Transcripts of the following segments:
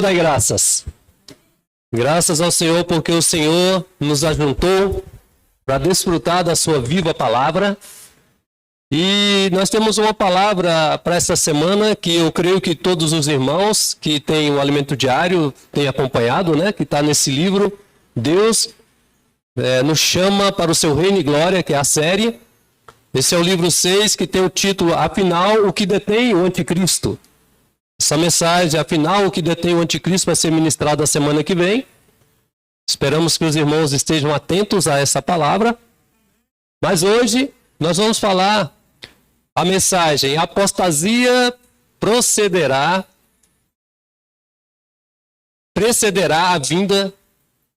dar graças. Graças ao Senhor porque o Senhor nos ajuntou para desfrutar da sua viva palavra. E nós temos uma palavra para essa semana que eu creio que todos os irmãos que têm o alimento diário têm acompanhado, né? Que está nesse livro. Deus nos chama para o seu reino e glória, que é a série. Esse é o livro 6, que tem o título Afinal, o que detém o anticristo. Essa mensagem, afinal, o que detém o anticristo, vai ser ministrada a semana que vem. Esperamos que os irmãos estejam atentos a essa palavra. Mas hoje nós vamos falar a mensagem: apostasia precederá a vinda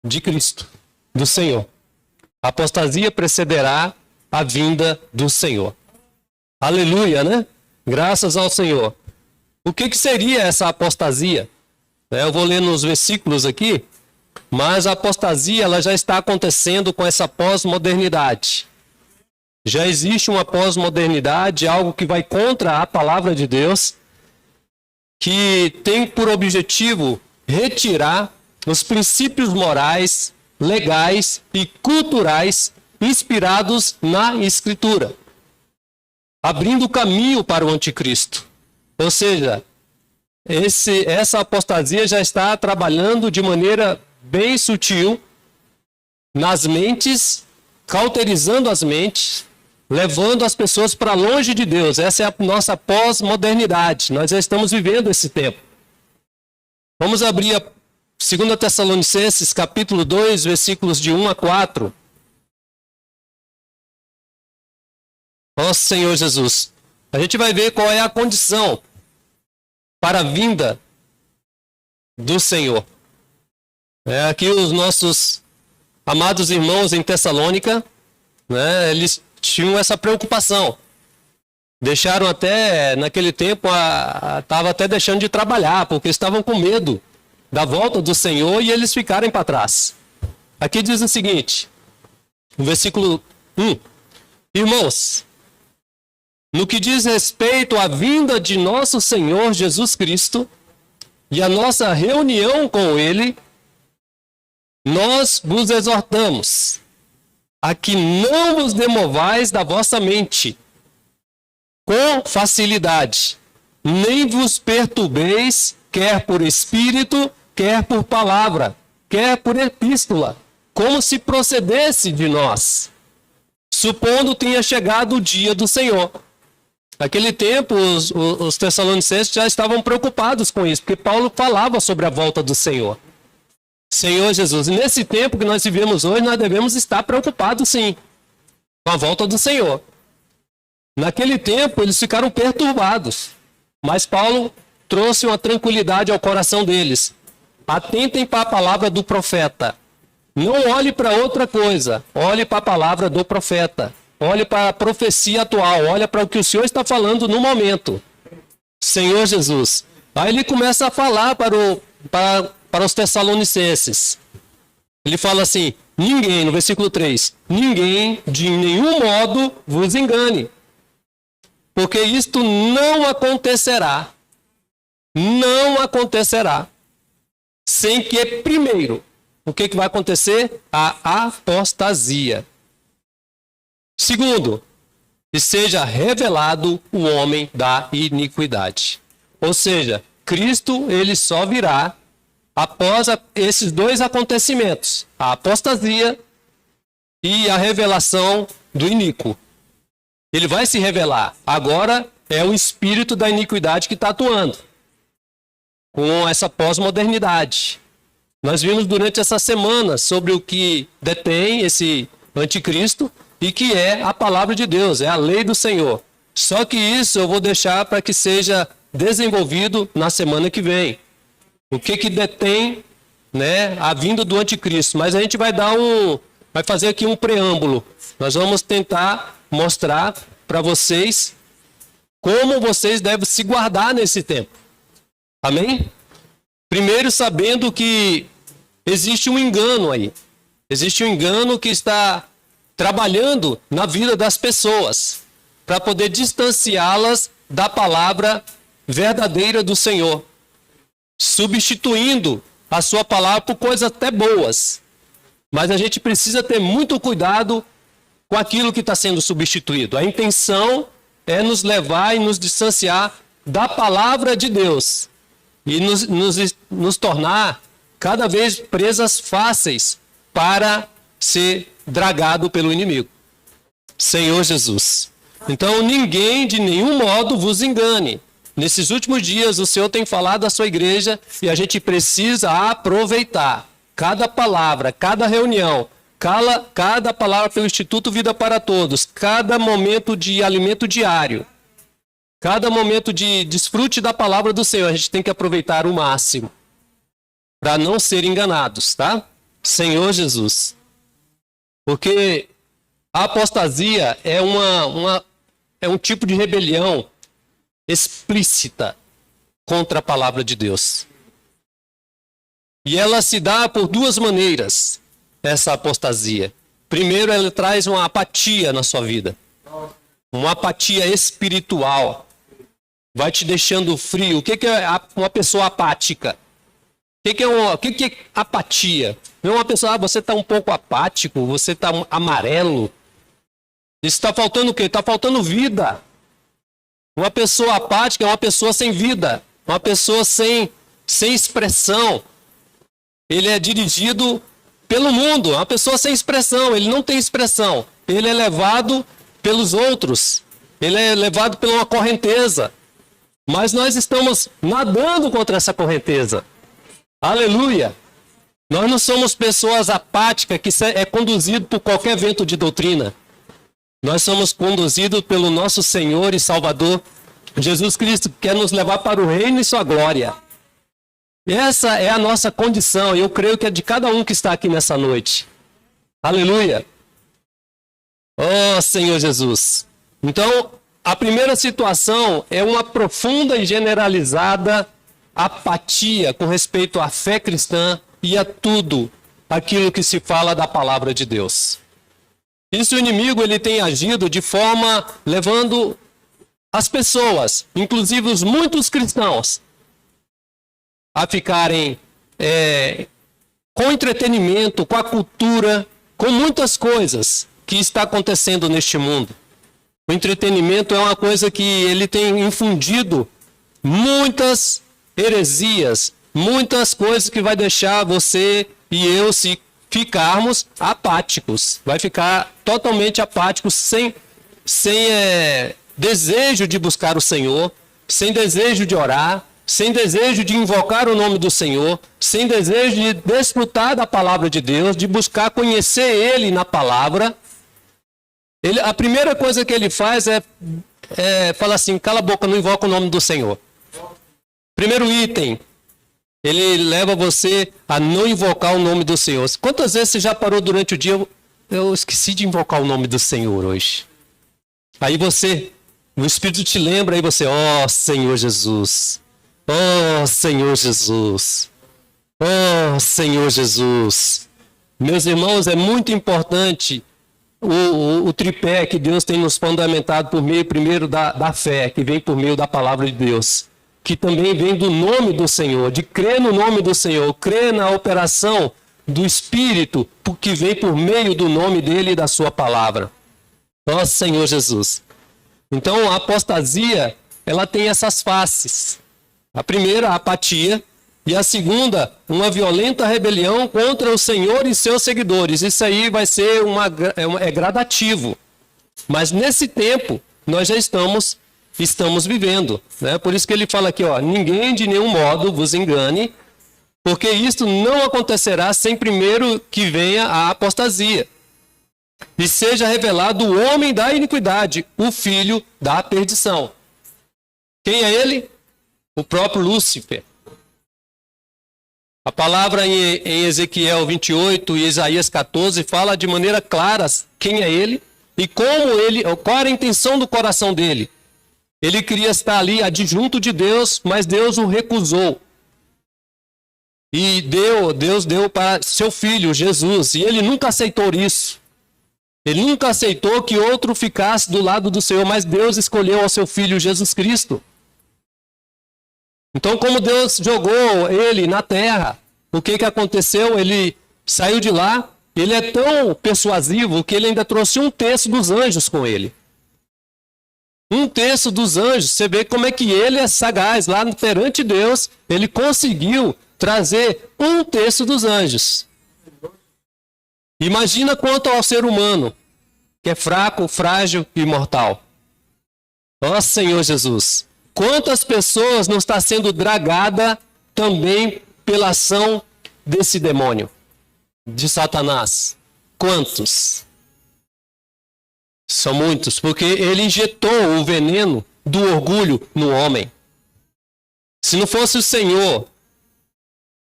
de Cristo, do Senhor. A apostasia precederá a vinda do Senhor. Aleluia, né? Graças ao Senhor. O que seria essa apostasia? Eu vou ler nos versículos aqui, mas a apostasia ela já está acontecendo com essa pós-modernidade. Já existe uma pós-modernidade, algo que vai contra a palavra de Deus, que tem por objetivo retirar os princípios morais, legais e culturais inspirados na Escritura, abrindo o caminho para o anticristo. Ou seja, essa apostasia já está trabalhando de maneira bem sutil nas mentes, cauterizando as mentes, levando as pessoas para longe de Deus. Essa é a nossa pós-modernidade. Nós já estamos vivendo esse tempo. Vamos abrir a 2 Tessalonicenses, capítulo 2, versículos de 1 a 4. Nosso Senhor Jesus. A gente vai ver qual é a condição para a vinda do Senhor. Aqui os nossos amados irmãos em Tessalônica, né, eles tinham essa preocupação. Deixaram até, naquele tempo, estava até deixando de trabalhar, porque estavam com medo da volta do Senhor e eles ficarem para trás. Aqui diz o seguinte, no versículo 1. Irmãos, no que diz respeito à vinda de nosso Senhor Jesus Cristo e a nossa reunião com Ele, nós vos exortamos a que não vos demovais da vossa mente com facilidade, nem vos perturbeis, quer por espírito, quer por palavra, quer por epístola, como se procedesse de nós, supondo tenha chegado o dia do Senhor. Naquele tempo, os tessalonicenses já estavam preocupados com isso, porque Paulo falava sobre a volta do Senhor. Senhor Jesus. E nesse tempo que nós vivemos hoje, nós devemos estar preocupados, sim, com a volta do Senhor. Naquele tempo, eles ficaram perturbados, mas Paulo trouxe uma tranquilidade ao coração deles. Atentem para a palavra do profeta. Não olhe para outra coisa, olhe para a palavra do profeta. Olhe para a profecia atual, olha para o que o Senhor está falando no momento. Senhor Jesus. Aí ele começa a falar para os tessalonicenses. Ele fala assim, ninguém, no versículo 3, ninguém de nenhum modo vos engane, porque isto não acontecerá, sem que primeiro, o que vai acontecer? A apostasia. Segundo, que seja revelado o homem da iniquidade. Ou seja, Cristo ele só virá após esses dois acontecimentos, a apostasia e a revelação do iníquo. Ele vai se revelar. Agora é o espírito da iniquidade que está atuando com essa pós-modernidade. Nós vimos durante essa semana sobre o que detém esse anticristo, e que é a palavra de Deus, é a lei do Senhor. Só que isso eu vou deixar para que seja desenvolvido na semana que vem. O que detém, né, a vinda do anticristo. Mas a gente vai fazer aqui um preâmbulo. Nós vamos tentar mostrar para vocês como vocês devem se guardar nesse tempo. Amém? Primeiro sabendo que existe um engano aí. Existe um engano que está trabalhando na vida das pessoas para poder distanciá-las da palavra verdadeira do Senhor. substituindo a sua palavra por coisas até boas. Mas a gente precisa ter muito cuidado com aquilo que está sendo substituído. A intenção é nos levar e nos distanciar da palavra de Deus e nos tornar cada vez presas fáceis para ser dragado pelo inimigo. Senhor Jesus. Então, ninguém de nenhum modo vos engane. Nesses últimos dias, o Senhor tem falado à sua igreja e a gente precisa aproveitar cada palavra, cada reunião, cada palavra pelo Instituto Vida para Todos, cada momento de alimento diário, cada momento de desfrute da palavra do Senhor. A gente tem que aproveitar o máximo para não ser enganados, tá? Senhor Jesus. Porque a apostasia é um tipo de rebelião explícita contra a palavra de Deus. E ela se dá por duas maneiras, essa apostasia. Primeiro, ela traz uma apatia na sua vida. Uma apatia espiritual. Vai te deixando frio. O que é uma pessoa apática? O que é apatia? Não é uma pessoa, você está um pouco apático, você está amarelo. Isso está faltando o quê? Está faltando vida. Uma pessoa apática é uma pessoa sem vida. Uma pessoa sem expressão. Ele é dirigido pelo mundo. É uma pessoa sem expressão. Ele não tem expressão. Ele é levado pelos outros. Ele é levado por uma correnteza. Mas nós estamos nadando contra essa correnteza. Aleluia! Nós não somos pessoas apáticas que é conduzido por qualquer vento de doutrina. Nós somos conduzidos pelo nosso Senhor e Salvador, Jesus Cristo, que quer nos levar para o reino e sua glória. Essa é a nossa condição, e eu creio que é de cada um que está aqui nessa noite. Aleluia! Oh, Senhor Jesus! Então, a primeira situação é uma profunda e generalizada apatia com respeito à fé cristã e a tudo aquilo que se fala da palavra de Deus. Isso o inimigo ele tem agido de forma levando as pessoas, inclusive os muitos cristãos, a ficarem com entretenimento, com a cultura, com muitas coisas que está acontecendo neste mundo. O entretenimento é uma coisa que ele tem infundido muitas heresias, muitas coisas que vai deixar você e eu se ficarmos apáticos. Vai ficar totalmente apáticos, sem desejo de buscar o Senhor, sem desejo de orar, sem desejo de invocar o nome do Senhor, sem desejo de desfrutar da palavra de Deus, de buscar conhecer Ele na palavra. A primeira coisa que ele faz é falar assim, cala a boca, não invoca o nome do Senhor. Primeiro item, ele leva você a não invocar o nome do Senhor. Quantas vezes você já parou durante o dia, eu esqueci de invocar o nome do Senhor hoje. Aí o Espírito te lembra, aí você, ó Senhor Jesus, ó Senhor Jesus, ó Senhor Jesus. Meus irmãos, é muito importante o tripé que Deus tem nos fundamentado por meio, primeiro, da fé, que vem por meio da palavra de Deus, que também vem do nome do Senhor, de crer no nome do Senhor, crer na operação do Espírito, que vem por meio do nome dele e da sua palavra. Ó Senhor Jesus. Então, a apostasia, ela tem essas faces. A primeira, a apatia, e a segunda, uma violenta rebelião contra o Senhor e seus seguidores. Isso aí vai ser gradativo. Mas nesse tempo, nós já estamos vivendo. Né? Por isso que ele fala aqui, ó, ninguém de nenhum modo vos engane, porque isto não acontecerá sem primeiro que venha a apostasia. E seja revelado o homem da iniquidade, o filho da perdição. Quem é ele? O próprio Lúcifer. A palavra em Ezequiel 28 e Isaías 14 fala de maneira clara quem é ele e qual era a intenção do coração dele. Ele queria estar ali adjunto de Deus, mas Deus o recusou. E Deus deu para seu filho, Jesus, e ele nunca aceitou isso. Ele nunca aceitou que outro ficasse do lado do Senhor, mas Deus escolheu ao seu filho Jesus Cristo. Então, como Deus jogou ele na terra, o que aconteceu? Ele saiu de lá, ele é tão persuasivo que ele ainda trouxe um terço dos anjos com ele. Um terço dos anjos, você vê como é que ele é sagaz, lá perante Deus, ele conseguiu trazer um terço dos anjos. Imagina quanto ao ser humano, que é fraco, frágil e mortal. Ó Senhor Jesus, quantas pessoas não está sendo dragada também pela ação desse demônio, de Satanás? Quantos? São muitos, porque ele injetou o veneno do orgulho no homem. Se não fosse o Senhor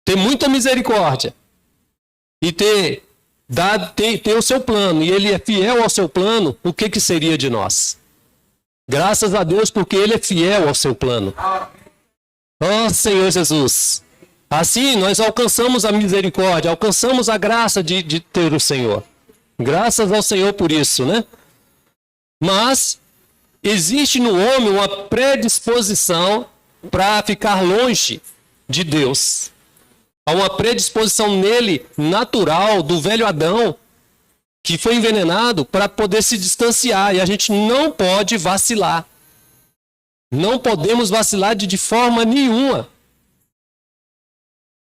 ter muita misericórdia e ter o seu plano, e ele é fiel ao seu plano, o que seria de nós? Graças a Deus, porque ele é fiel ao seu plano. Ó Senhor Jesus. Assim nós alcançamos a misericórdia, alcançamos a graça de ter o Senhor. Graças ao Senhor por isso, né? Mas existe no homem uma predisposição para ficar longe de Deus. Há uma predisposição nele natural do velho Adão, que foi envenenado para poder se distanciar. E a gente não pode vacilar. Não podemos vacilar de forma nenhuma.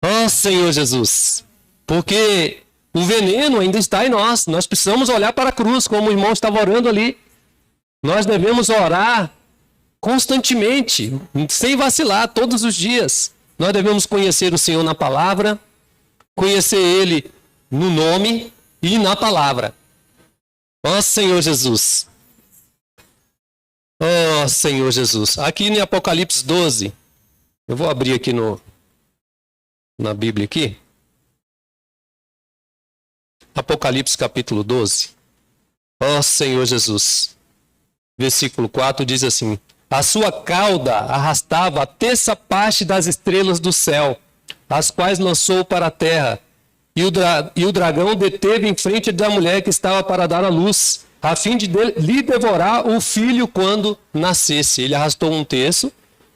Ó Senhor Jesus. Porque o veneno ainda está em nós. Nós precisamos olhar para a cruz, como o irmão estava orando ali. Nós devemos orar constantemente, sem vacilar, todos os dias. Nós devemos conhecer o Senhor na palavra, conhecer Ele no nome e na palavra. Ó Senhor Jesus. Ó Senhor Jesus. Aqui em Apocalipse 12, eu vou abrir aqui na Bíblia aqui. Apocalipse capítulo 12. Ó Senhor Jesus. Versículo 4 diz assim: a sua cauda arrastava a terça parte das estrelas do céu, as quais lançou para a terra. E o dragão deteve em frente da mulher que estava para dar à luz, a fim de lhe devorar o filho quando nascesse. Ele arrastou um terço,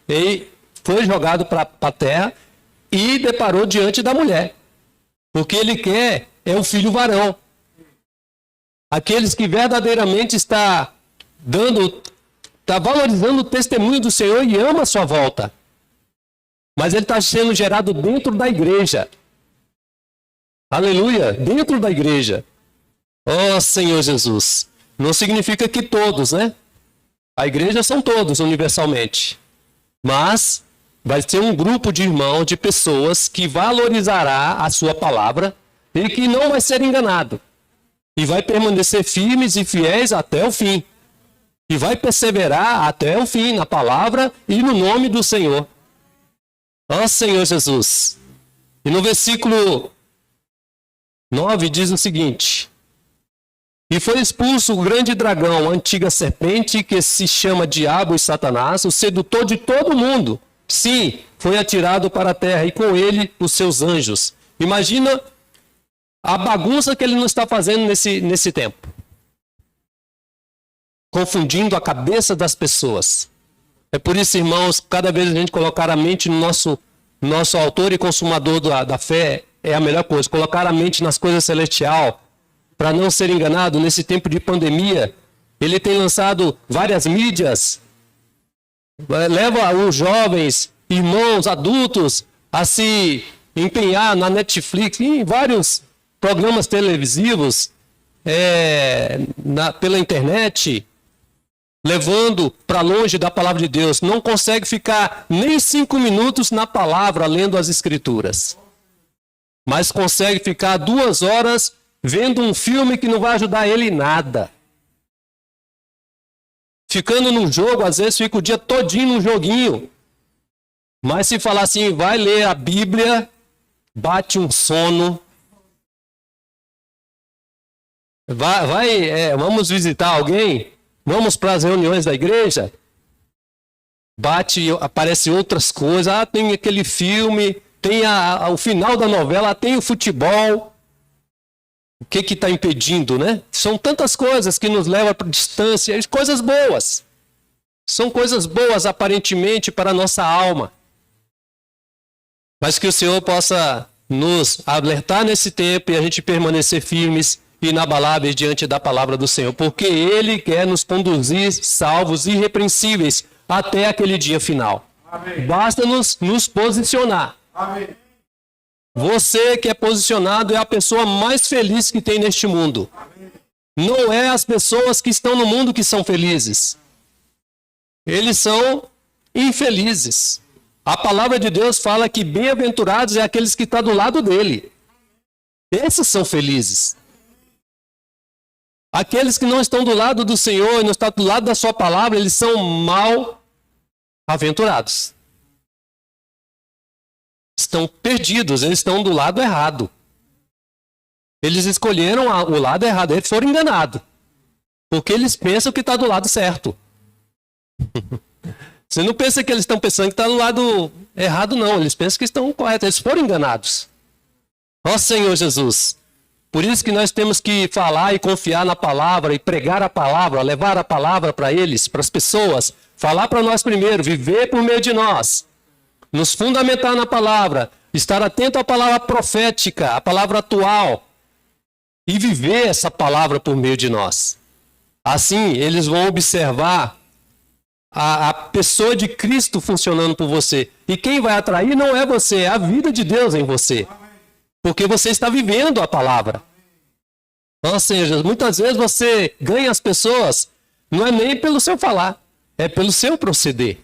e foi jogado para a terra e deparou diante da mulher. O que ele quer é o filho varão. Aqueles que verdadeiramente está valorizando o testemunho do Senhor e ama a sua volta. Mas ele está sendo gerado dentro da igreja. Aleluia, dentro da igreja. Ó Senhor Jesus. Não significa que todos, né? A igreja são todos, universalmente. Mas vai ser um grupo de irmãos, de pessoas que valorizará a sua palavra e que não vai ser enganado. E vai permanecer firmes e fiéis até o fim. E vai perseverar até o fim na palavra e no nome do Senhor. Ó Senhor Jesus. E no versículo 9 diz o seguinte: e foi expulso o grande dragão, a antiga serpente, que se chama Diabo e Satanás, o sedutor de todo mundo. Sim, foi atirado para a terra, e com ele os seus anjos. Imagina a bagunça que ele não está fazendo nesse tempo. Confundindo a cabeça das pessoas. É por isso, irmãos, cada vez a gente colocar a mente no nosso autor e consumador da fé é a melhor coisa. Colocar a mente nas coisas celestiais, para não ser enganado nesse tempo de pandemia. Ele tem lançado várias mídias, leva os jovens, irmãos, adultos, a se empenhar na Netflix, em vários programas televisivos, pela internet, levando para longe da palavra de Deus. Não consegue ficar nem 5 minutos na palavra, lendo as escrituras. Mas consegue ficar 2 horas vendo um filme que não vai ajudar ele em nada. Ficando num jogo, às vezes fica o dia todinho num joguinho. Mas se falar assim, vai ler a Bíblia, bate um sono. Vamos visitar alguém? Vamos para as reuniões da igreja? Aparece outras coisas. Tem aquele filme, tem o final da novela, tem o futebol. O que está impedindo, né? São tantas coisas que nos levam para distância, coisas boas. São coisas boas, aparentemente, para a nossa alma. Mas que o Senhor possa nos alertar nesse tempo e a gente permanecer firmes e inabaláveis diante da palavra do Senhor, porque Ele quer nos conduzir salvos e irrepreensíveis até aquele dia final. Amém. Basta-nos nos posicionar. Amém. Você que é posicionado é a pessoa mais feliz que tem neste mundo. Amém. Não é as pessoas que estão no mundo que são felizes. Eles são infelizes. A palavra de Deus fala que bem-aventurados é aqueles que estão do lado dele. Esses são felizes. Aqueles que não estão do lado do Senhor, não estão do lado da sua palavra, eles são mal-aventurados. Estão perdidos, eles estão do lado errado. Eles escolheram o lado errado, eles foram enganados. Porque eles pensam que está do lado certo. Você não pensa que eles estão pensando que está do lado errado, não. Eles pensam que estão corretos, eles foram enganados. Ó Senhor Jesus. Por isso que nós temos que falar e confiar na palavra e pregar a palavra, levar a palavra para eles, para as pessoas. Falar para nós primeiro, viver por meio de nós. Nos fundamentar na palavra, estar atento à palavra profética, à palavra atual. E viver essa palavra por meio de nós. Assim, eles vão observar a pessoa de Cristo funcionando por você. E quem vai atrair não é você, é a vida de Deus em você. Porque você está vivendo a palavra. Ou seja, muitas vezes você ganha as pessoas, não é nem pelo seu falar, é pelo seu proceder.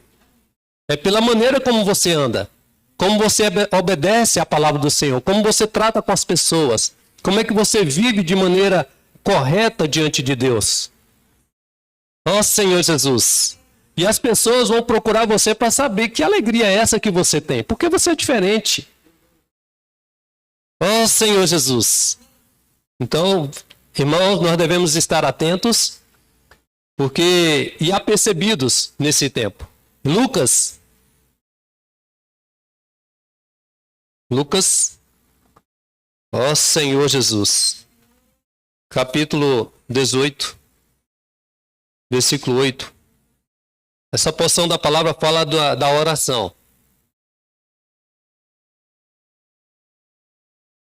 É pela maneira como você anda, como você obedece à palavra do Senhor, como você trata com as pessoas, como é que você vive de maneira correta diante de Deus. Ó Senhor Jesus. E as pessoas vão procurar você para saber que alegria é essa que você tem, porque você é diferente. Ó Senhor Jesus. Então, irmãos, nós devemos estar atentos e apercebidos nesse tempo. Lucas, ó Senhor Jesus, capítulo 18, versículo 8. Essa porção da palavra fala da oração.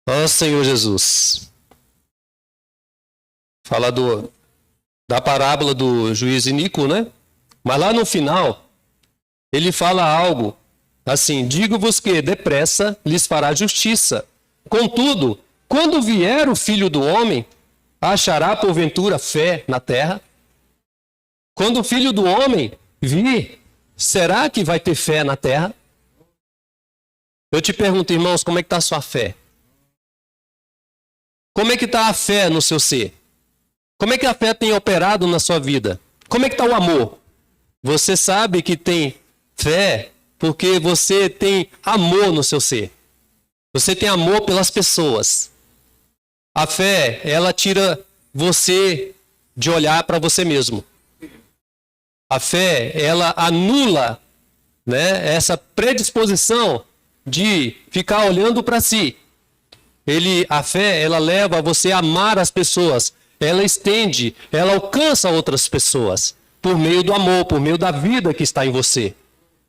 Ó Senhor Jesus. Fala da parábola do juiz iníquo, né? Mas lá no final, ele fala algo assim: digo-vos que depressa lhes fará justiça. Contudo, quando vier o Filho do Homem, achará porventura fé na terra? Quando o Filho do Homem vir, será que vai ter fé na terra? Eu te pergunto, irmãos, como é que está a sua fé? Como é que está a fé no seu ser? Como é que a fé tem operado na sua vida? Como é que está o amor? Você sabe que tem fé porque você tem amor no seu ser. Você tem amor pelas pessoas. A fé, ela tira você de olhar para você mesmo. A fé, ela anula, né, essa predisposição de ficar olhando para si. A fé, ela leva você a amar as pessoas. Ela estende, ela alcança outras pessoas por meio do amor, por meio da vida que está em você.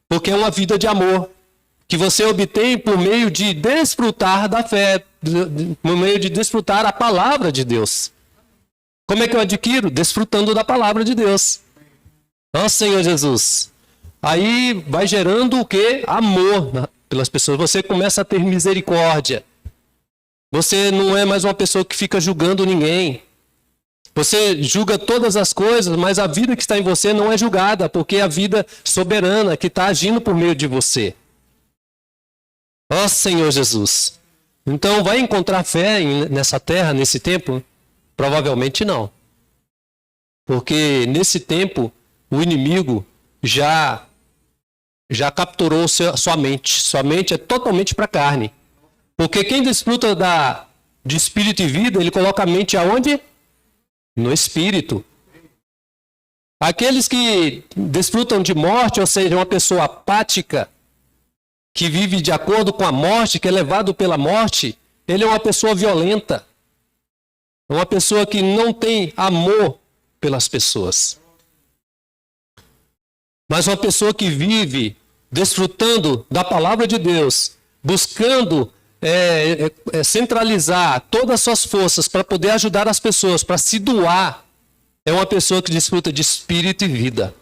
Porque é uma vida de amor que você obtém por meio de desfrutar da fé, por meio de desfrutar a palavra de Deus. Como é que eu adquiro? Desfrutando da palavra de Deus. Ó Senhor Jesus. Aí vai gerando o quê? Amor pelas pessoas. Você começa a ter misericórdia. Você não é mais uma pessoa que fica julgando ninguém. Você julga todas as coisas, mas a vida que está em você não é julgada, porque é a vida soberana que está agindo por meio de você. Ó Senhor Jesus. Então, vai encontrar fé nessa terra, nesse tempo? Provavelmente não. Porque nesse tempo, o inimigo já capturou sua mente. Sua mente é totalmente para a carne. Porque quem desfruta de espírito e vida, ele coloca a mente aonde? No espírito. Aqueles que desfrutam de morte, ou seja, uma pessoa apática, que vive de acordo com a morte, que é levado pela morte, ele é uma pessoa violenta. É uma pessoa que não tem amor pelas pessoas. Mas uma pessoa que vive desfrutando da palavra de Deus, buscando centralizar todas as suas forças para poder ajudar as pessoas, para se doar, é uma pessoa que desfruta de espírito e vida.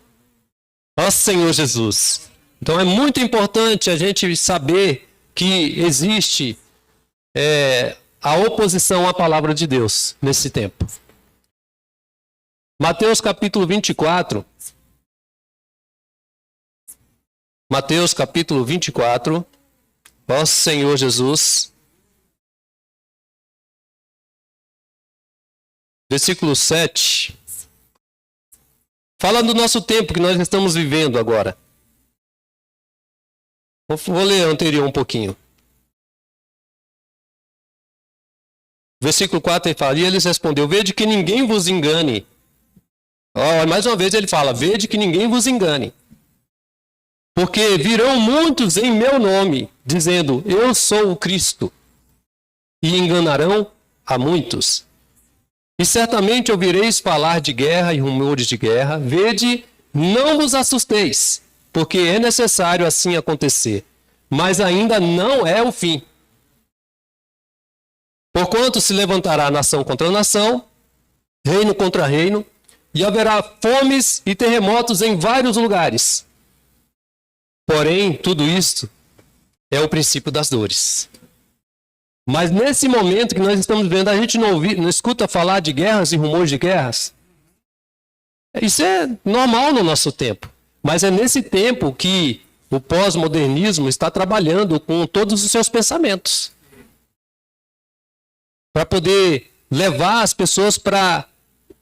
Ó Senhor Jesus. Então é muito importante a gente saber que existe a oposição à palavra de Deus nesse tempo. Mateus capítulo 24. Mateus capítulo 24. Ó Senhor Jesus. Versículo 7. Fala do nosso tempo que nós estamos vivendo agora. Vou ler anterior um pouquinho. Versículo 4 ele fala, e eles respondeu, vede que ninguém vos engane. Mais uma vez ele fala, vede que ninguém vos engane. Porque virão muitos em meu nome, dizendo, eu sou o Cristo. E enganarão a muitos. E certamente ouvireis falar de guerra e rumores de guerra. Vede, não vos assusteis, porque é necessário assim acontecer. Mas ainda não é o fim. Porquanto se levantará nação contra nação, reino contra reino, e haverá fomes e terremotos em vários lugares. Porém, tudo isto é o princípio das dores. Mas nesse momento que nós estamos vendo, a gente não escuta falar de guerras e rumores de guerras. Isso é normal no nosso tempo. Mas é nesse tempo que o pós-modernismo está trabalhando com todos os seus pensamentos. Para poder levar as pessoas para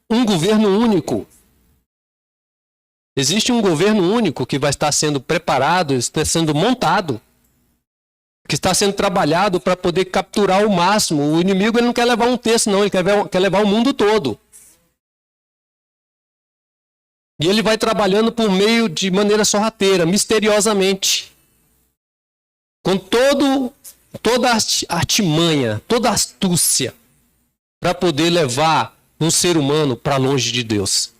um governo único. Existe um governo único que vai estar sendo preparado, está sendo montado, que está sendo trabalhado para poder capturar o máximo. O inimigo ele não quer levar um terço, não, ele quer levar o mundo todo. E ele vai trabalhando por meio de maneira sorrateira, misteriosamente. Com toda a artimanha, toda a astúcia, para poder levar um ser humano para longe de Deus.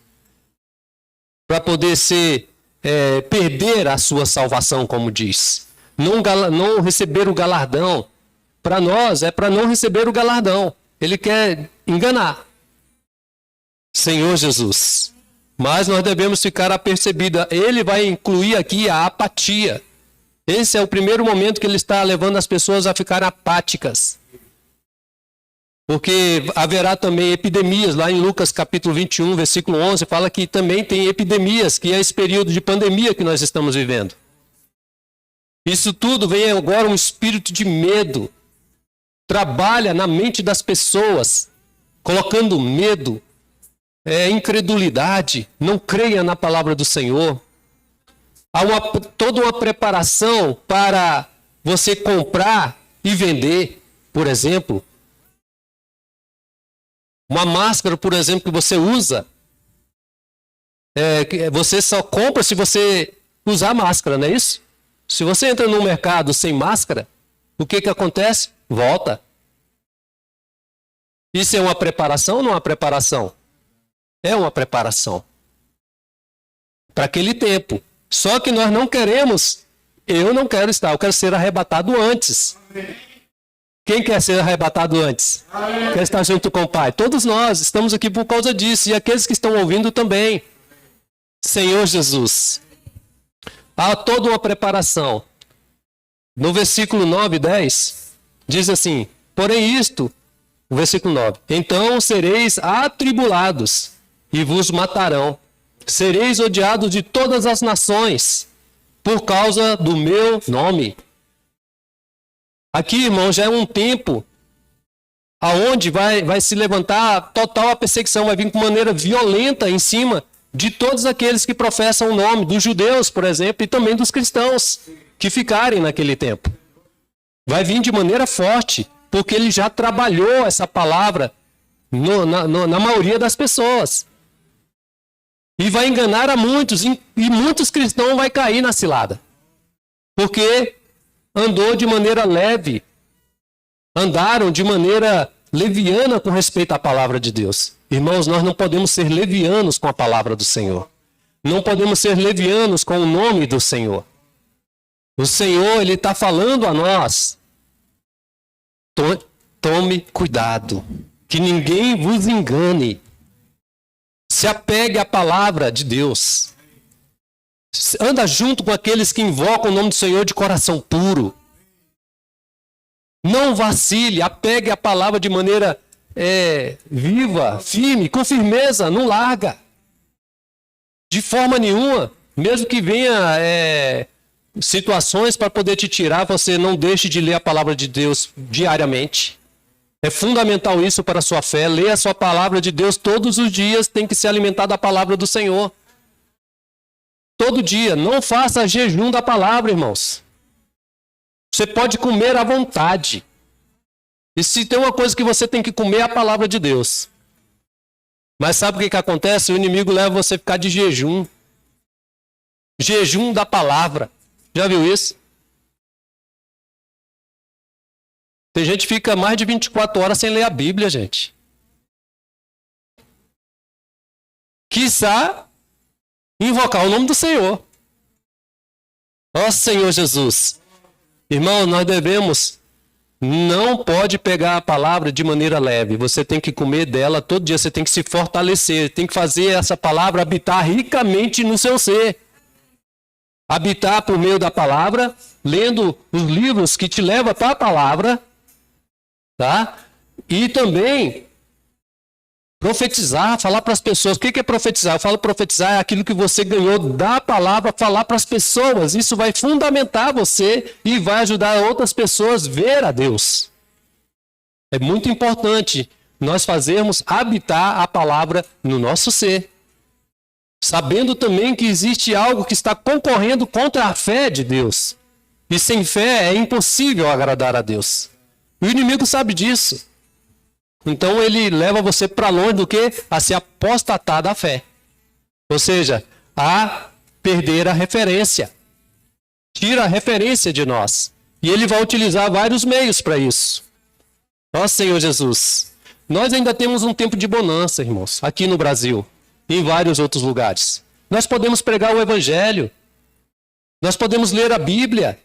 Para poder perder a sua salvação, como diz. Não receber o galardão. Para nós, é para não receber o galardão. Ele quer enganar. Senhor Jesus. Mas nós devemos ficar apercebida. Ele vai incluir aqui a apatia. Esse é o primeiro momento que ele está levando as pessoas a ficar apáticas. Porque haverá também epidemias. Lá em Lucas capítulo 21, versículo 11, fala que também tem epidemias, que é esse período de pandemia que nós estamos vivendo. Isso tudo vem agora um espírito de medo. Trabalha na mente das pessoas, colocando medo, incredulidade, não creia na palavra do Senhor. Há toda uma preparação para você comprar e vender, por exemplo. Uma máscara, por exemplo, que você usa, você só compra se você usar máscara, não é isso? Se você entra no mercado sem máscara, o que acontece? Volta. Isso é uma preparação ou não é uma preparação? É uma preparação. Para aquele tempo. Só que nós não queremos, eu não quero estar, eu quero ser arrebatado antes. Quem quer ser arrebatado antes? Quer estar junto com o Pai? Todos nós estamos aqui por causa disso, e aqueles que estão ouvindo também. Senhor Jesus. Há toda uma preparação. No versículo 9 e 10, diz assim, porém isto, o versículo 9, então sereis atribulados e vos matarão. Sereis odiados de todas as nações por causa do meu nome. Aqui, irmão, já é um tempo aonde vai se levantar total a perseguição, vai vir com maneira violenta em cima de todos aqueles que professam o nome, dos judeus, por exemplo, e também dos cristãos que ficarem naquele tempo. Vai vir de maneira forte, porque ele já trabalhou essa palavra na maioria das pessoas. E vai enganar a muitos, e muitos cristãos vão cair na cilada. Porque andou de maneira leve, andaram de maneira leviana com respeito à palavra de Deus. Irmãos, nós não podemos ser levianos com a palavra do Senhor. Não podemos ser levianos com o nome do Senhor. O Senhor, Ele está falando a nós. Tome cuidado, que ninguém vos engane. Se apegue à palavra de Deus. Anda junto com aqueles que invocam o nome do Senhor de coração puro. Não vacile, apegue a palavra de maneira viva, firme, com firmeza, não larga. De forma nenhuma, mesmo que venha situações para poder te tirar, você não deixe de ler a palavra de Deus diariamente. É fundamental isso para a sua fé. Leia a sua palavra de Deus todos os dias, tem que se alimentar da palavra do Senhor. Todo dia, não faça jejum da palavra, irmãos. Você pode comer à vontade. E se tem uma coisa que você tem que comer, é a palavra de Deus. Mas sabe o que acontece? O inimigo leva você a ficar de jejum. Jejum da palavra. Já viu isso? Tem gente que fica mais de 24 horas sem ler a Bíblia, gente. Quiçá invocar o nome do Senhor. Ó Senhor Jesus. Irmão, nós devemos, não pode pegar a palavra de maneira leve. Você tem que comer dela todo dia, você tem que se fortalecer. Tem que fazer essa palavra habitar ricamente no seu ser. Habitar por meio da palavra, lendo os livros que te levam para a palavra. Tá? E também profetizar, falar para as pessoas. O que é profetizar? Eu falo profetizar é aquilo que você ganhou da palavra, falar para as pessoas. Isso vai fundamentar você e vai ajudar outras pessoas a ver a Deus. É muito importante nós fazermos habitar a palavra no nosso ser. Sabendo também que existe algo que está concorrendo contra a fé de Deus. E sem fé é impossível agradar a Deus. O inimigo sabe disso. Então ele leva você para longe do que? A se apostatar da fé. Ou seja, a perder a referência. Tira a referência de nós. E ele vai utilizar vários meios para isso. Ó Senhor Jesus. Nós ainda temos um tempo de bonança, irmãos, aqui no Brasil. E em vários outros lugares. Nós podemos pregar o Evangelho. Nós podemos ler a Bíblia.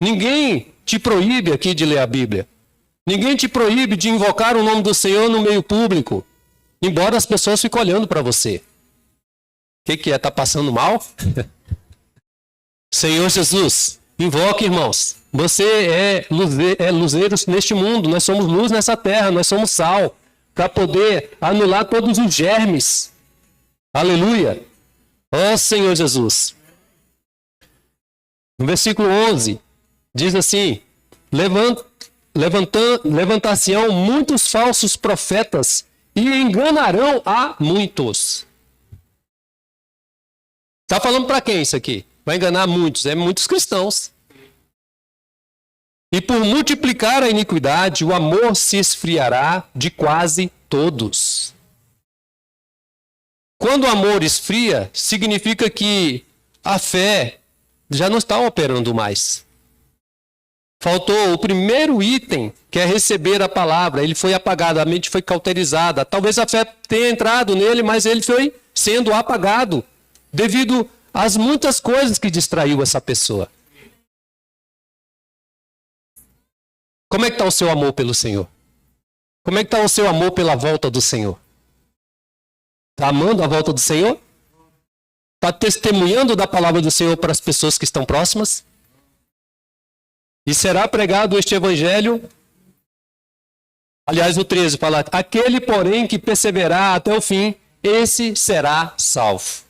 Ninguém te proíbe aqui de ler a Bíblia. Ninguém te proíbe de invocar o nome do Senhor no meio público. Embora as pessoas fiquem olhando para você. O que é? Está passando mal? Senhor Jesus, invoque, irmãos. Você é luzeiros neste mundo. Nós somos luz nessa terra. Nós somos sal. Para poder anular todos os germes. Aleluia. Ó Senhor Jesus. No versículo 11, diz assim: levantar-se-ão muitos falsos profetas e enganarão a muitos. Está falando para quem isso aqui? Vai enganar muitos, muitos cristãos. E por multiplicar a iniquidade, o amor se esfriará de quase todos. Quando o amor esfria, significa que a fé já não está operando mais. Faltou o primeiro item, que é receber a palavra. Ele foi apagado, a mente foi cauterizada. Talvez a fé tenha entrado nele, mas ele foi sendo apagado devido às muitas coisas que distraiu essa pessoa. Como é que está o seu amor pelo Senhor? Como é que está o seu amor pela volta do Senhor? Está amando a volta do Senhor? Está testemunhando da palavra do Senhor para as pessoas que estão próximas? E será pregado este evangelho? Aliás, o 13 fala: aquele, porém, que perseverar até o fim, esse será salvo.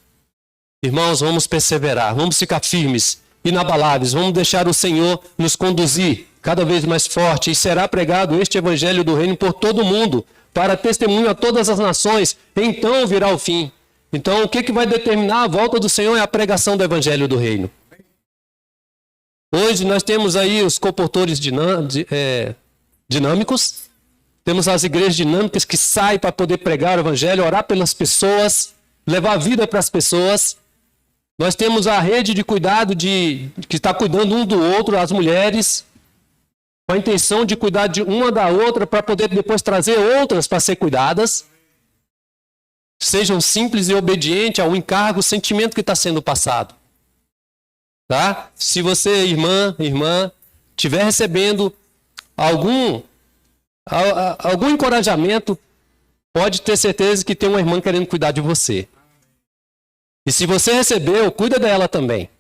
Irmãos, vamos perseverar, vamos ficar firmes, inabaláveis, vamos deixar o Senhor nos conduzir cada vez mais forte, e será pregado este evangelho do reino por todo o mundo, para testemunho a todas as nações, então virá o fim. Então, o que vai determinar a volta do Senhor é a pregação do evangelho do reino. Hoje nós temos aí os comportores dinâmicos, temos as igrejas dinâmicas que saem para poder pregar o evangelho, orar pelas pessoas, levar a vida para as pessoas. Nós temos a rede de cuidado que está cuidando um do outro, as mulheres, com a intenção de cuidar de uma da outra para poder depois trazer outras para ser cuidadas. Sejam simples e obedientes ao encargo, o sentimento que está sendo passado. Tá? Se você, irmã, estiver recebendo algum encorajamento, pode ter certeza que tem uma irmã querendo cuidar de você. E se você recebeu, cuida dela também.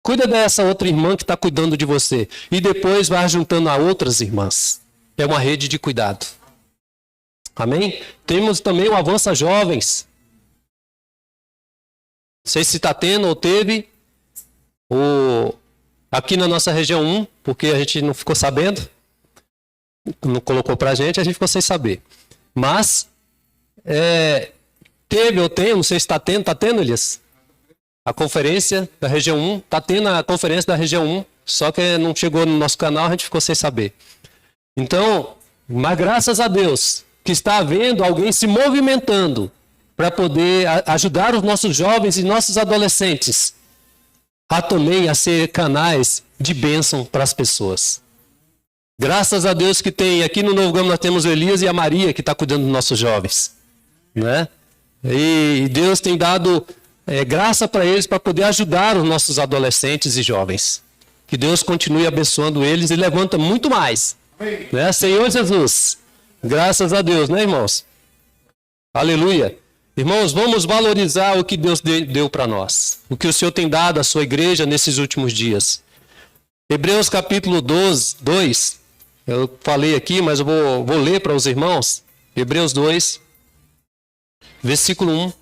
Cuida dessa outra irmã que está cuidando de você. E depois vai juntando a outras irmãs. É uma rede de cuidado. Amém? Temos também o Avança Jovens. Não sei se está tendo ou teve. Aqui na nossa região 1, porque a gente não ficou sabendo. Não colocou pra gente, a gente ficou sem saber. Mas, teve ou tem, não sei se está tendo, Elias? A conferência da região 1, está tendo a conferência da região 1, só que não chegou no nosso canal, a gente ficou sem saber. Então, mas graças a Deus, que está havendo alguém se movimentando para poder ajudar os nossos jovens e nossos adolescentes também a ser canais de bênção para as pessoas. Graças a Deus que tem, aqui no Novo Gama nós temos o Elias e a Maria que está cuidando dos nossos jovens. Né? E Deus tem dado graça para eles para poder ajudar os nossos adolescentes e jovens. Que Deus continue abençoando eles e levanta muito mais. Né? Senhor Jesus, graças a Deus, né, irmãos? Aleluia. Irmãos, vamos valorizar o que Deus deu para nós. O que o Senhor tem dado à sua igreja nesses últimos dias. Hebreus capítulo 2, eu falei aqui, mas eu vou ler para os irmãos. Hebreus 2, versículo 1.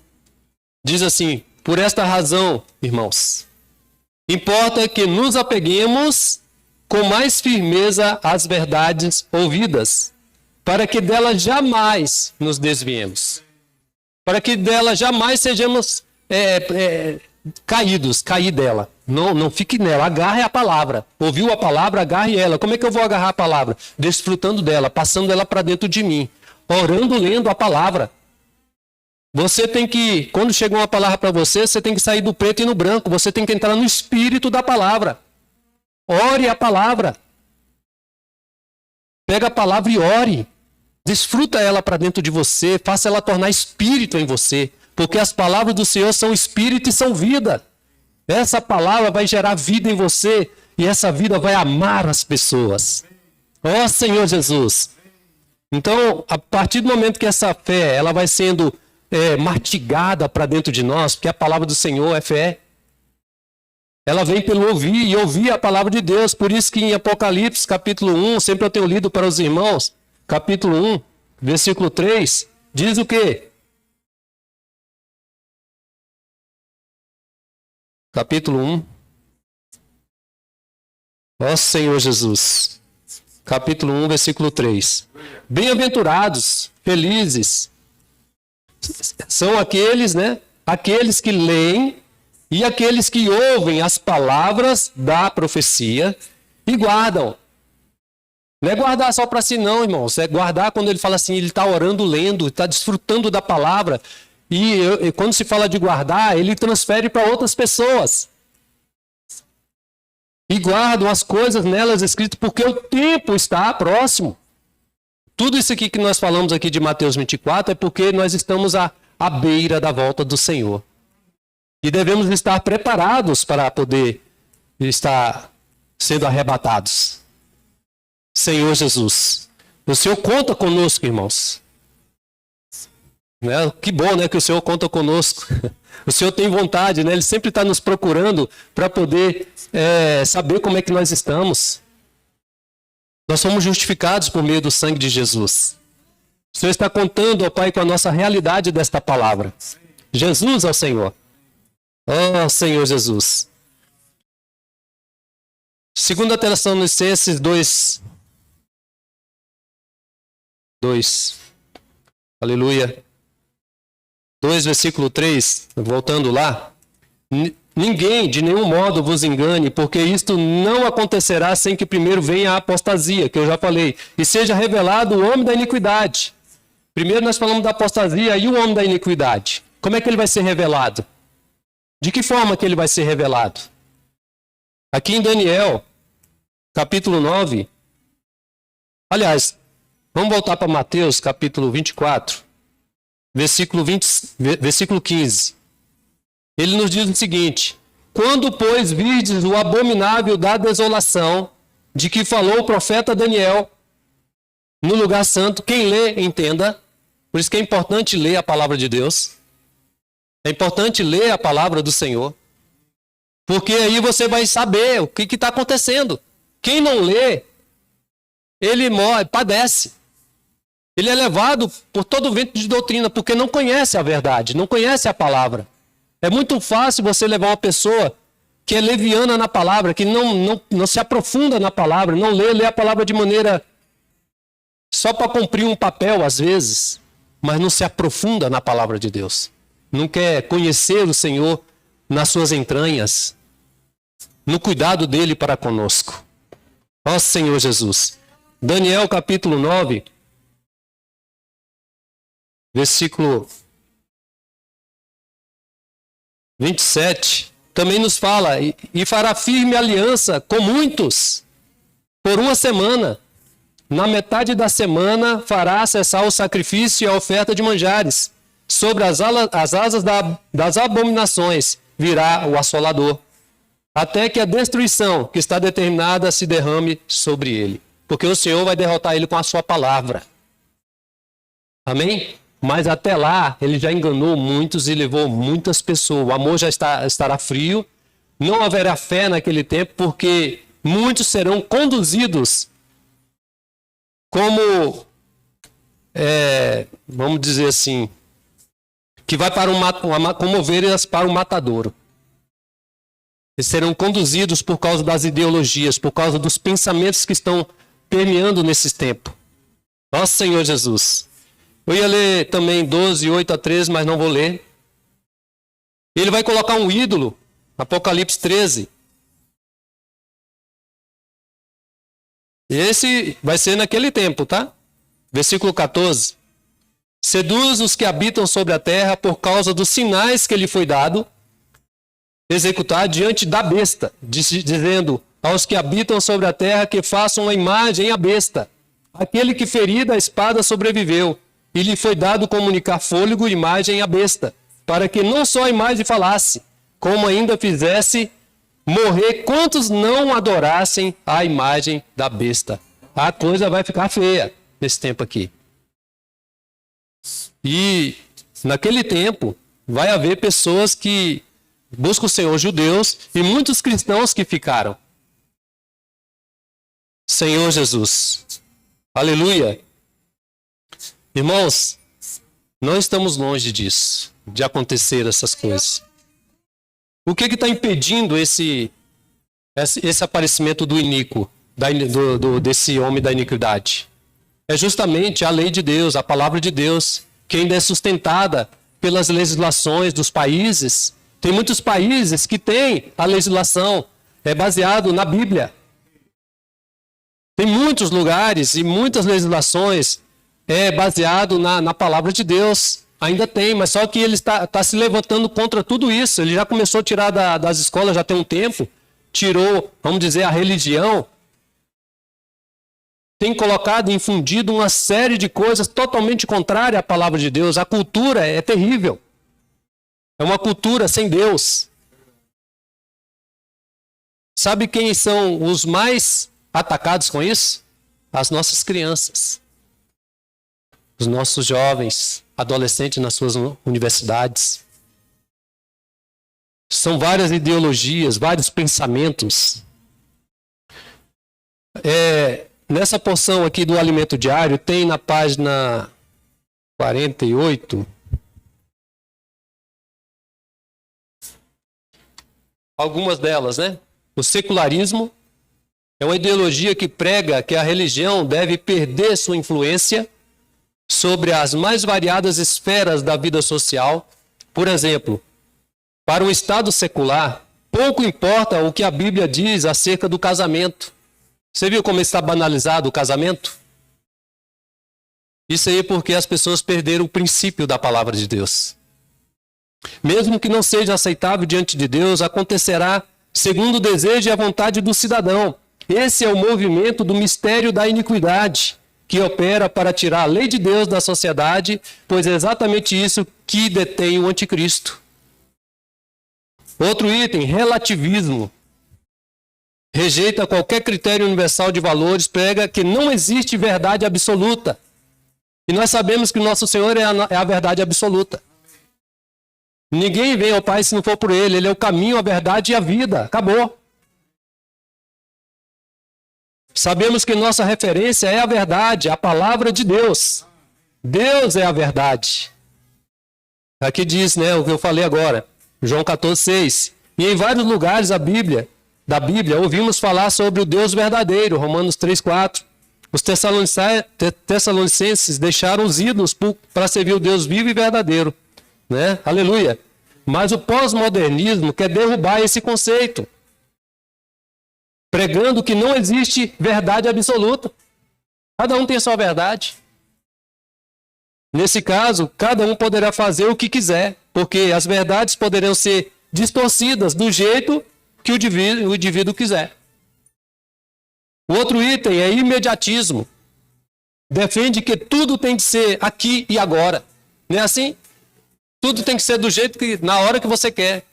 Diz assim: por esta razão, irmãos, importa que nos apeguemos com mais firmeza às verdades ouvidas, para que dela jamais nos desviemos. Para que dela jamais sejamos cair dela. Não fique nela, agarre a palavra. Ouviu a palavra, agarre ela. Como é que eu vou agarrar a palavra? Desfrutando dela, passando ela para dentro de mim. Orando, lendo a palavra. Você tem que, quando chega uma palavra para você, você tem que sair do preto e no branco. Você tem que entrar no espírito da palavra. Ore a palavra. Pega a palavra e ore. Desfruta ela para dentro de você, faça ela tornar espírito em você, porque as palavras do Senhor são espírito e são vida. Essa palavra vai gerar vida em você e essa vida vai amar as pessoas. Ó Senhor Jesus! Então, a partir do momento que essa fé ela vai sendo mastigada para dentro de nós, porque a palavra do Senhor é fé, ela vem pelo ouvir e ouvir a palavra de Deus. Por isso que em Apocalipse capítulo 1, sempre eu tenho lido para os irmãos, capítulo 1, versículo 3, diz o quê? Capítulo 1. Ó Senhor Jesus. Capítulo 1, versículo 3. Bem-aventurados, felizes, são aqueles, né? Aqueles que leem e aqueles que ouvem as palavras da profecia e guardam. Não é guardar só para si não, irmãos. É guardar quando ele fala assim, ele está orando, lendo, está desfrutando da palavra. E quando se fala de guardar, ele transfere para outras pessoas. E guardam as coisas nelas escritas, porque o tempo está próximo. Tudo isso aqui que nós falamos aqui de Mateus 24 é porque nós estamos à beira da volta do Senhor. E devemos estar preparados para poder estar sendo arrebatados. Senhor Jesus, o Senhor conta conosco, irmãos. Né? Que bom, né, que o Senhor conta conosco. O Senhor tem vontade, né? Ele sempre está nos procurando para poder saber como é que nós estamos. Nós somos justificados por meio do sangue de Jesus. O Senhor está contando, ó Pai, com a nossa realidade desta palavra. Jesus ao Senhor. Ó Senhor Jesus. 2 Tessalonicenses 2. Aleluia. 2, versículo 3, voltando lá. Ninguém de nenhum modo vos engane, porque isto não acontecerá sem que primeiro venha a apostasia, que eu já falei, e seja revelado o homem da iniquidade. Primeiro nós falamos da apostasia e o homem da iniquidade. Como é que ele vai ser revelado? De que forma que ele vai ser revelado? Aqui em Daniel, capítulo 9. Aliás, vamos voltar para Mateus, capítulo 24, versículo 15. Ele nos diz o seguinte: Quando, pois, virdes o abominável da desolação, de que falou o profeta Daniel, no lugar santo, quem lê, entenda. Por isso que é importante ler a palavra de Deus. É importante ler a palavra do Senhor. Porque aí você vai saber o que está acontecendo. Quem não lê, ele morre, padece. Ele é levado por todo o vento de doutrina, porque não conhece a verdade, não conhece a palavra. É muito fácil você levar uma pessoa que é leviana na palavra, que não se aprofunda na palavra, não lê a palavra de maneira só para cumprir um papel, às vezes, mas não se aprofunda na palavra de Deus. Não quer conhecer o Senhor nas suas entranhas, no cuidado dele para conosco. Ó Senhor Jesus. Daniel capítulo 9, versículo 27, também nos fala, e fará firme aliança com muitos por uma semana. Na metade da semana fará cessar o sacrifício e a oferta de manjares. Sobre as asas das abominações virá o assolador, até que a destruição que está determinada se derrame sobre ele. Porque o Senhor vai derrotar ele com a sua palavra. Amém? Mas até lá, ele já enganou muitos e levou muitas pessoas. O amor já estará frio. Não haverá fé naquele tempo, porque muitos serão conduzidos como, vamos dizer assim, que vai para como ovelhas para o matadouro. Eles serão conduzidos por causa das ideologias, por causa dos pensamentos que estão permeando nesse tempo. Nosso Senhor Jesus. Eu ia ler também 12, 8 a 13, mas não vou ler. Ele vai colocar um ídolo, Apocalipse 13. Esse vai ser naquele tempo, tá? Versículo 14. Seduz os que habitam sobre a terra por causa dos sinais que lhe foi dado executar diante da besta, dizendo aos que habitam sobre a terra que façam uma imagem à besta. Aquele que ferida a espada sobreviveu, e lhe foi dado comunicar fôlego e imagem à besta, para que não só a imagem falasse, como ainda fizesse morrer quantos não adorassem a imagem da besta. A coisa vai ficar feia nesse tempo aqui. E naquele tempo vai haver pessoas que buscam o Senhor, judeus, e muitos cristãos que ficaram. Senhor Jesus. Aleluia. Irmãos, não estamos longe disso, de acontecer essas coisas. O que está impedindo esse aparecimento do iníquo, desse homem da iniquidade? É justamente a lei de Deus, a palavra de Deus, que ainda é sustentada pelas legislações dos países. Tem muitos países que têm a legislação baseado na Bíblia. Tem muitos lugares e muitas legislações baseado na palavra de Deus. Ainda tem, mas só que ele está se levantando contra tudo isso. Ele já começou a tirar das escolas já tem um tempo. Tirou, vamos dizer, a religião. Tem colocado, infundido uma série de coisas totalmente contrárias à palavra de Deus. A cultura é terrível. É uma cultura sem Deus. Sabe quem são os mais atacados com isso? As nossas crianças. Os nossos jovens, adolescentes nas suas universidades. São várias ideologias, vários pensamentos. Nessa porção aqui do alimento diário, tem na página 48... algumas delas, né? O secularismo é uma ideologia que prega que a religião deve perder sua influência sobre as mais variadas esferas da vida social. Por exemplo, para o Estado secular, pouco importa o que a Bíblia diz acerca do casamento. Você viu como está banalizado o casamento? Isso aí é porque as pessoas perderam o princípio da palavra de Deus. Mesmo que não seja aceitável diante de Deus, acontecerá segundo o desejo e a vontade do cidadão. Esse é o movimento do mistério da iniquidade, que opera para tirar a lei de Deus da sociedade, pois é exatamente isso que detém o anticristo. Outro item, relativismo. Rejeita qualquer critério universal de valores, prega que não existe verdade absoluta. E nós sabemos que o nosso Senhor é a verdade absoluta. Ninguém vem ao Pai se não for por Ele. Ele é o caminho, a verdade e a vida. Acabou. Sabemos que nossa referência é a verdade, a palavra de Deus. Deus é a verdade. Aqui diz, né, o que eu falei agora, João 14:6. E em vários lugares da Bíblia, ouvimos falar sobre o Deus verdadeiro, Romanos 3:4. Os tessalonicenses deixaram os ídolos para servir o Deus vivo e verdadeiro, né? Aleluia. Mas o pós-modernismo quer derrubar esse conceito, pregando que não existe verdade absoluta. Cada um tem a sua verdade. Nesse caso, cada um poderá fazer o que quiser, porque as verdades poderão ser distorcidas do jeito que o indivíduo quiser. O outro item é imediatismo. Defende que tudo tem que ser aqui e agora. Não é assim? Tudo tem que ser do jeito que, na hora que você quer.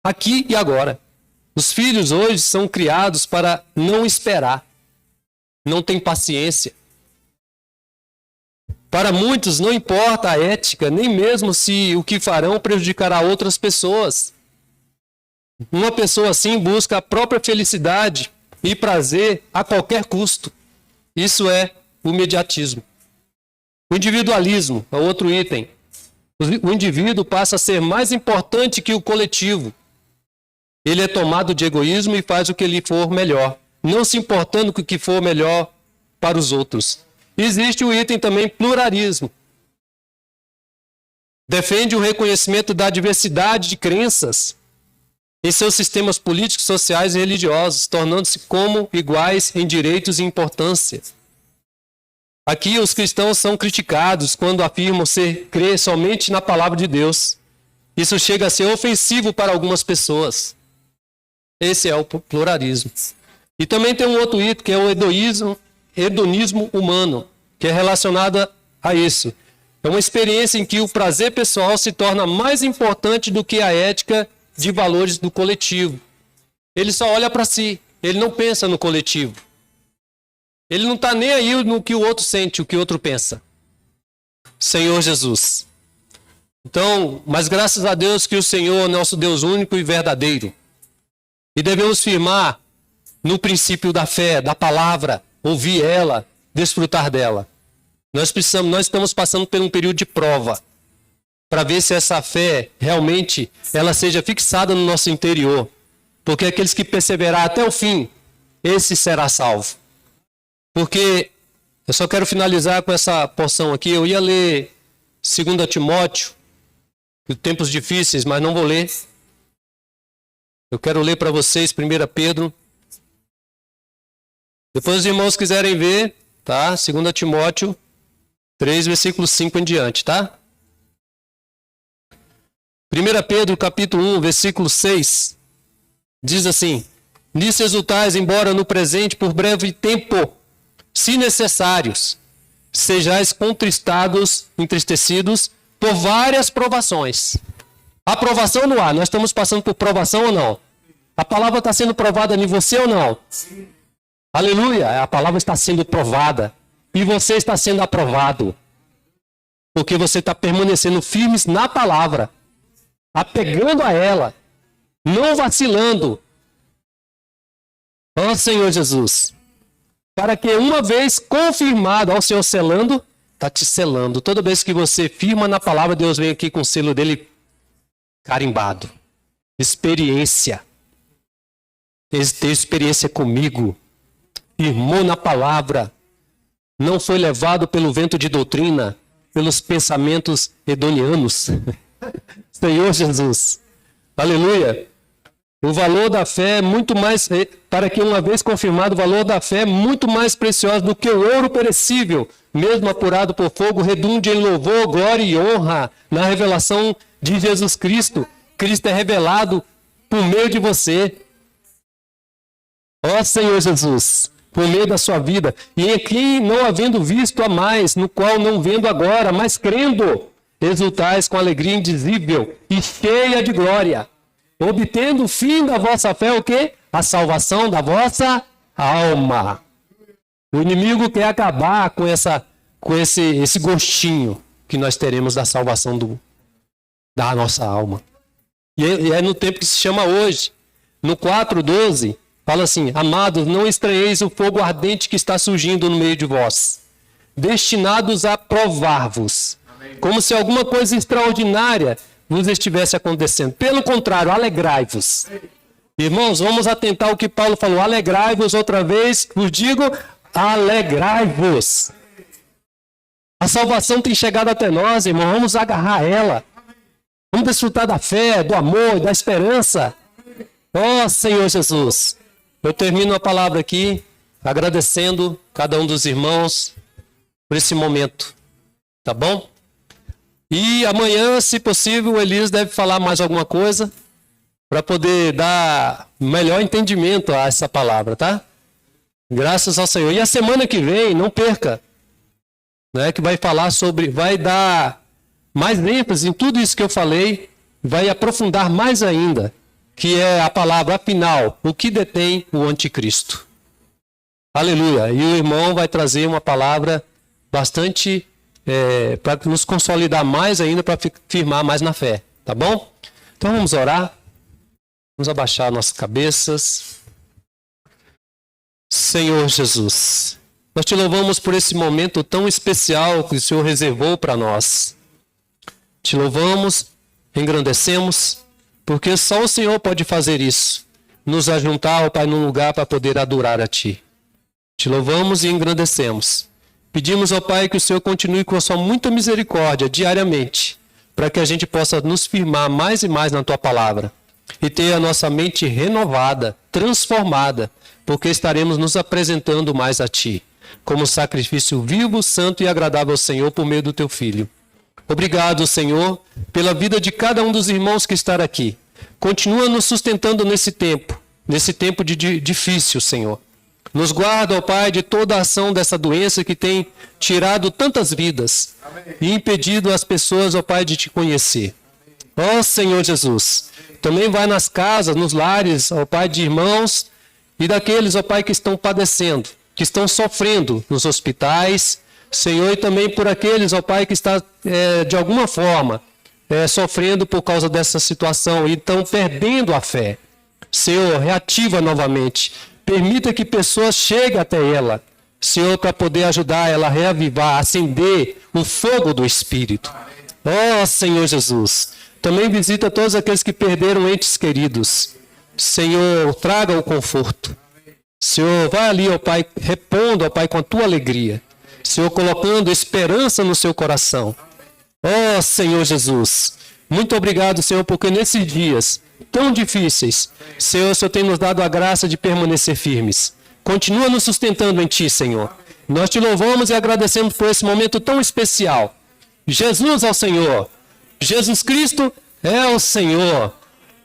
Aqui e agora. Os filhos hoje são criados para não esperar. Não tem paciência. Para muitos não importa a ética, nem mesmo se o que farão prejudicará outras pessoas. Uma pessoa assim busca a própria felicidade e prazer a qualquer custo. Isso é o imediatismo. O individualismo é outro item. O indivíduo passa a ser mais importante que o coletivo. Ele é tomado de egoísmo e faz o que lhe for melhor, não se importando com o que for melhor para os outros. Existe o item também pluralismo. Defende o reconhecimento da diversidade de crenças em seus sistemas políticos, sociais e religiosos, tornando-se como iguais em direitos e importância. Aqui os cristãos são criticados quando afirmam crer somente na palavra de Deus. Isso chega a ser ofensivo para algumas pessoas. Esse é o pluralismo. E também tem um outro item que é o hedonismo humano, que é relacionado a isso. É uma experiência em que o prazer pessoal se torna mais importante do que a ética de valores do coletivo. Ele só olha para si, ele não pensa no coletivo. Ele não está nem aí no que o outro sente, o que o outro pensa. Senhor Jesus. Então, mas graças a Deus que o Senhor é nosso Deus único e verdadeiro. E devemos firmar no princípio da fé, da palavra, ouvir ela, desfrutar dela. Nós estamos passando por um período de prova, para ver se essa fé realmente ela seja fixada no nosso interior. Porque aqueles que perseverar até o fim, esse será salvo. Porque eu só quero finalizar com essa porção aqui. Eu ia ler 2 Timóteo, tempos difíceis, mas não vou ler. Eu quero ler para vocês 1 Pedro. Depois os irmãos quiserem ver, tá? 2 Timóteo 3, versículo 5 em diante, tá? 1 Pedro, capítulo 1, versículo 6, diz assim: Nisso exultais, embora no presente, por breve tempo, se necessários, sejais contristados, entristecidos, por várias provações. Aprovação no ar, nós estamos passando por provação ou não? A palavra está sendo provada em você ou não? Sim. Aleluia, a palavra está sendo provada. E você está sendo aprovado. Porque você está permanecendo firmes na palavra. Apegando a ela. Não vacilando. Ó Senhor Jesus. Para que uma vez confirmado, ao Senhor selando, está te selando. Toda vez que você firma na palavra, Deus vem aqui com o selo dele carimbado. Experiência. Ter experiência comigo. Firmou na palavra. Não foi levado pelo vento de doutrina, pelos pensamentos hedonianos. Senhor Jesus. Aleluia. O valor da fé é muito mais, para que uma vez confirmado, o valor da fé é muito mais precioso do que o ouro perecível, mesmo apurado por fogo, redunde em louvor, glória e honra na revelação de Jesus Cristo. Cristo é revelado por meio de você. Ó Senhor Jesus, por meio da sua vida. E em quem não havendo visto a mais, no qual não vendo agora, mas crendo, exultais com alegria indizível e cheia de glória, obtendo o fim da vossa fé, o quê? A salvação da vossa alma. O inimigo quer acabar com esse gostinho que nós teremos da salvação da nossa alma. E é no tempo que se chama hoje. No 4:12, fala assim: amados, não estranheis o fogo ardente que está surgindo no meio de vós, destinados a provar-vos, como se alguma coisa extraordinária vos estivesse acontecendo. Pelo contrário, alegrai-vos. Irmãos, vamos atentar ao que Paulo falou. Alegrai-vos outra vez, vos digo, alegrai-vos. A salvação tem chegado até nós, irmão. Vamos agarrar ela. Vamos desfrutar da fé, do amor, da esperança. Ó Senhor Jesus. Eu termino a palavra aqui agradecendo cada um dos irmãos por esse momento. Tá bom? E amanhã, se possível, o Elias deve falar mais alguma coisa para poder dar melhor entendimento a essa palavra, tá? Graças ao Senhor. E a semana que vem, não perca, né, que vai falar sobre, vai dar mais ênfase em tudo isso que eu falei, vai aprofundar mais ainda, que é a palavra, afinal, o que detém o anticristo. Aleluia. E o irmão vai trazer uma palavra bastante para nos consolidar mais ainda, para firmar mais na fé, tá bom? Então vamos orar, vamos abaixar nossas cabeças. Senhor Jesus, nós te louvamos por esse momento tão especial que o Senhor reservou para nós. Te louvamos, engrandecemos, porque só o Senhor pode fazer isso, nos ajuntar, ó Pai, num lugar para poder adorar a Ti. Te louvamos e engrandecemos. Pedimos, ó Pai, que o Senhor continue com a sua muita misericórdia diariamente, para que a gente possa nos firmar mais e mais na Tua palavra e ter a nossa mente renovada, transformada, porque estaremos nos apresentando mais a Ti, como sacrifício vivo, santo e agradável ao Senhor por meio do Teu Filho. Obrigado, Senhor, pela vida de cada um dos irmãos que está aqui. Continua nos sustentando nesse tempo difícil, Senhor. Nos guarda, ó Pai, de toda a ação dessa doença que tem tirado tantas vidas. Amém. E impedido as pessoas, ó Pai, de Te conhecer. Ó Senhor Jesus, também vai nas casas, nos lares, ó Pai, de irmãos e daqueles, ó Pai, que estão padecendo, que estão sofrendo nos hospitais, Senhor, e também por aqueles, ó Pai, que está de alguma forma sofrendo por causa dessa situação e estão perdendo a fé. Senhor, reativa novamente. Permita que pessoas cheguem até ela, Senhor, para poder ajudar ela a reavivar, acender o fogo do Espírito. Ó Senhor Jesus, também visita todos aqueles que perderam entes queridos. Senhor, traga o conforto. Senhor, vai ali, ó Pai, repondo, ó Pai, com a Tua alegria. Senhor, colocando esperança no seu coração. Ó Senhor Jesus, muito obrigado, Senhor, porque nesses dias tão difíceis, Senhor, o Senhor tem nos dado a graça de permanecer firmes. Continua nos sustentando em Ti, Senhor. Nós Te louvamos e agradecemos por esse momento tão especial. Jesus é o Senhor. Jesus Cristo é o Senhor.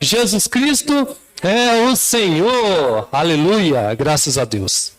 Jesus Cristo é o Senhor. Aleluia. Graças a Deus.